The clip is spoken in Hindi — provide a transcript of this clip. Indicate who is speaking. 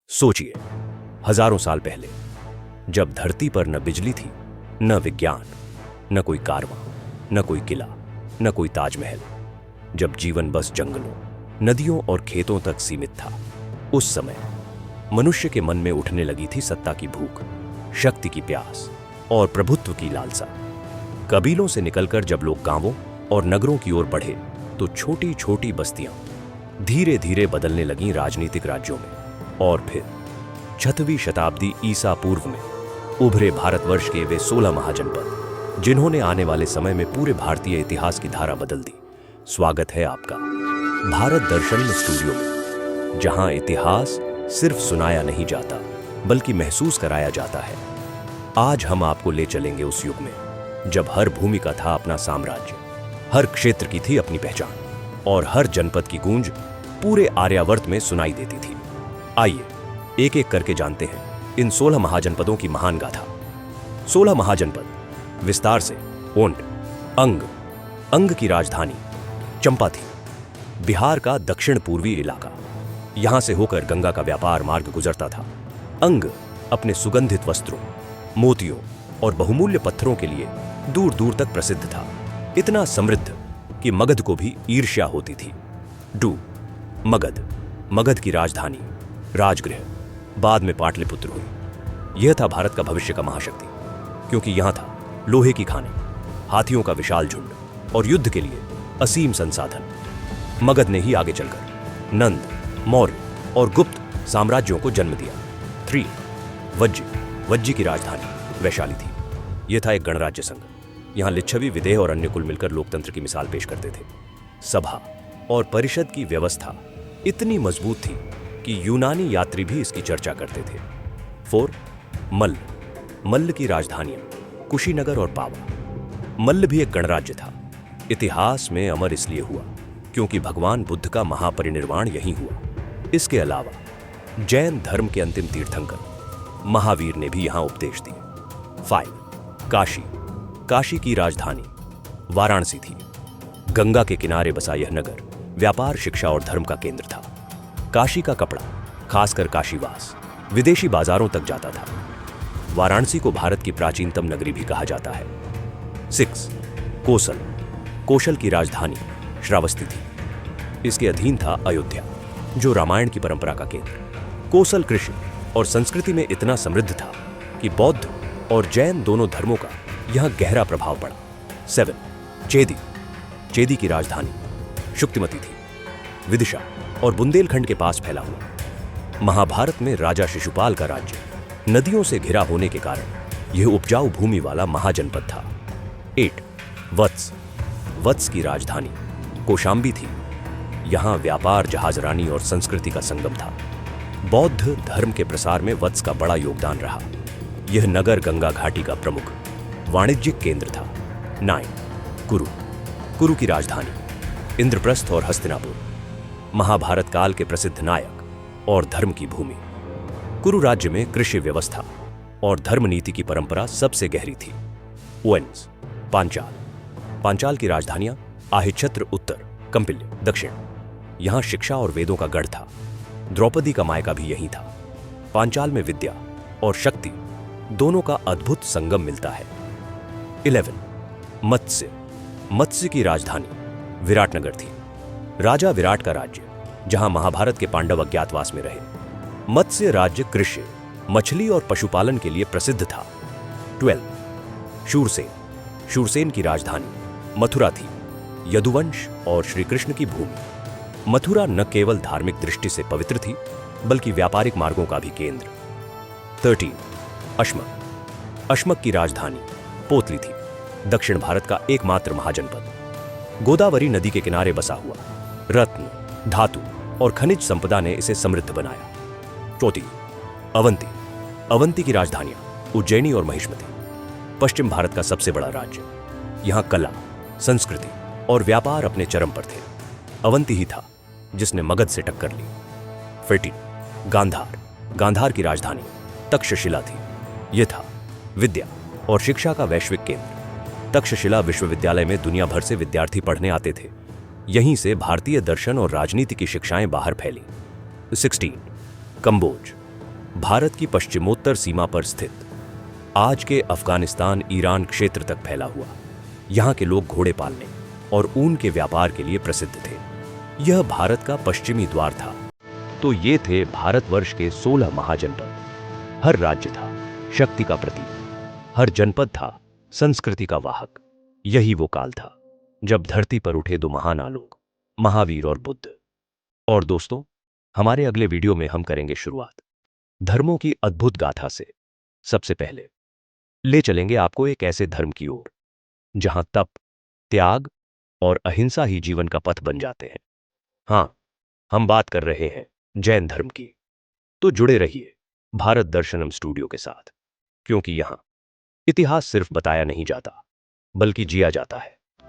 Speaker 1: सोचिए, हजारों साल पहले जब धरती पर न बिजली थी, न विज्ञान, न कोई कारवां, न कोई किला, न कोई ताजमहल, जब जीवन बस जंगलों, नदियों और खेतों तक सीमित था, उस समय मनुष्य के मन में उठने लगी थी सत्ता की भूख, शक्ति की प्यास और प्रभुत्व की लालसा। कबीलों से निकलकर जब लोग गांवों और नगरों की ओर बढ़े, तो छोटी छोटी बस्तियां धीरे धीरे बदलने लगीं राजनीतिक राज्यों में। और फिर 6वीं शताब्दी ईसा पूर्व में उभरे भारतवर्ष के वे 16 महाजनपद, जिन्होंने आने वाले समय में पूरे भारतीय इतिहास की धारा बदल दी। स्वागत है आपका भारत दर्शन स्टूडियो में, जहां इतिहास सिर्फ सुनाया नहीं जाता, बल्कि महसूस कराया जाता है। आज हम आपको ले चलेंगे उस युग में जब हर भूमि का था अपना साम्राज्य, हर क्षेत्र की थी अपनी पहचान, और हर जनपद की गूंज पूरे आर्यावर्त में सुनाई देती थी। आइए एक एक करके जानते हैं इन 16 महाजनपदों की महान गाथा। 16 महाजनपद विस्तार से ओंड, अंग की राजधानी चंपा थी, बिहार का दक्षिण पूर्वी इलाका। यहां से होकर गंगा का व्यापार मार्ग गुजरता था। अंग अपने सुगंधित वस्त्रों, मोतियों और बहुमूल्य पत्थरों के लिए दूर दूर तक प्रसिद्ध था, इतना समृद्ध कि मगध को भी ईर्ष्या होती थी। मगध की राजधानी, राजगृह, बाद में पाटलिपुत्र हुई। यह था भारत का भविष्य का महाशक्ति, क्योंकि यहां था लोहे की खानें, हाथियों का विशाल झुंड और युद्ध के लिए असीम संसाधन। मगध ने ही आगे चलकर नंद, मौर्य और गुप्त साम्राज्यों को जन्म दिया। 3 वज्जी की राजधानी वैशाली थी। यह था एक गणराज्य संघ। यहां लिच्छवी, विदेह और अन्य कुल मिलकर लोकतंत्र की मिसाल पेश करते थे। सभा और परिषद की व्यवस्था इतनी मजबूत थी कि यूनानी यात्री भी इसकी चर्चा करते थे। 4 मल्ल की राजधानियां कुशीनगर और पावा। मल्ल भी एक गणराज्य था। इतिहास में अमर इसलिए हुआ क्योंकि भगवान बुद्ध का महापरिनिर्वाण यहीं हुआ। इसके अलावा जैन धर्म के अंतिम तीर्थंकर महावीर ने भी यहां उपदेश दिए। 5 काशी की राजधानी वाराणसी थी। गंगा के किनारे बसा यह नगर व्यापार, शिक्षा और धर्म का केंद्र था। काशी का कपड़ा, खासकर काशीवास, विदेशी बाजारों तक जाता था। वाराणसी को भारत की प्राचीनतम नगरी भी कहा जाता है। 6 कोशल की राजधानी श्रावस्ती थी। इसके अधीन था अयोध्या, जो रामायण की परंपरा का केंद्र। कोसल कृषि और संस्कृति में इतना समृद्ध था कि बौद्ध और जैन दोनों धर्मों का यहां गहरा प्रभाव पड़ा। 7 चेदी की राजधानी शुक्तिमती थी, विदिशा और बुंदेलखंड के पास फैला हुआ। महाभारत में राजा शिशुपाल का राज्य नदियों से घिरा होने के कारण यह उपजाऊ भूमि वाला महाजनपद था। 8 वत्स की राजधानी कौशांबी थी। यहां व्यापार, जहाजरानी और संस्कृति का संगम था। बौद्ध धर्म के प्रसार में वत्स का बड़ा योगदान रहा। यह नगर गंगा घाटी का प्रमुख वाणिज्यिक केंद्र था। 9 कुरु की राजधानी इंद्रप्रस्थ और हस्तिनापुर, महाभारत काल के प्रसिद्ध नायक और धर्म की भूमि। कुरु राज्य में कृषि व्यवस्था और धर्म नीति की परंपरा सबसे गहरी थी। पांचाल की राजधानियां आहिच्छत्र उत्तर, कंपिल्य दक्षिण। यहां शिक्षा और वेदों का गढ़ था। द्रौपदी का मायका भी यहीं था। पांचाल में विद्या और शक्ति दोनों का अद्भुत संगम मिलता है। 11 मत्स्य की राजधानी विराटनगर थी। राजा विराट का राज्य, जहां महाभारत के पांडव अज्ञातवास में रहे। मत्स्य राज्य कृषि, मछली और पशुपालन के लिए प्रसिद्ध था। 12 शूरसेन की राजधानी मथुरा थी। यदुवंश और श्री कृष्ण की भूमि। मथुरा न केवल धार्मिक दृष्टि से पवित्र थी, बल्कि व्यापारिक मार्गों का भी केंद्र। 13 अश्मक की राजधानी पोतली थी। दक्षिण भारत का एकमात्र महाजनपद, गोदावरी नदी के किनारे बसा हुआ। रत्न, धातु और खनिज संपदा ने इसे समृद्ध बनाया। 14 अवंती की राजधानियां उज्जैनी और महिष्मती। पश्चिम भारत का सबसे बड़ा राज्य। यहां कला, संस्कृति और व्यापार अपने चरम पर थे। अवंती ही था जिसने मगध से टक्कर ली। 15 गांधार की राजधानी तक्षशिला थी। यह था विद्या और शिक्षा का वैश्विक केंद्र। तक्षशिला विश्वविद्यालय में दुनिया भर से विद्यार्थी पढ़ने आते थे। यहीं से भारतीय दर्शन और राजनीति की शिक्षाएं बाहर फैली। 16 कंबोज भारत की पश्चिमोत्तर सीमा पर स्थित, आज के अफगानिस्तान ईरान क्षेत्र तक फैला हुआ। यहाँ के लोग घोड़े पालने और ऊन के व्यापार के लिए प्रसिद्ध थे। यह भारत का पश्चिमी द्वार था। तो ये थे भारतवर्ष के 16 महाजनपद। हर राज्य था शक्ति का प्रतीक, हर जनपद था संस्कृति का वाहक। यही वो काल था जब धरती पर उठे दो महान आलोक, महावीर और बुद्ध। और दोस्तों, हमारे अगले वीडियो में हम करेंगे शुरुआत धर्मों की अद्भुत गाथा से। सबसे पहले ले चलेंगे आपको एक ऐसे धर्म की ओर जहां तप, त्याग और अहिंसा ही जीवन का पथ बन जाते हैं। हाँ, हम बात कर रहे हैं जैन धर्म की। तो जुड़े रहिए भारत दर्शनम स्टूडियो के साथ, क्योंकि यहां इतिहास सिर्फ बताया नहीं जाता, बल्कि जिया जाता है।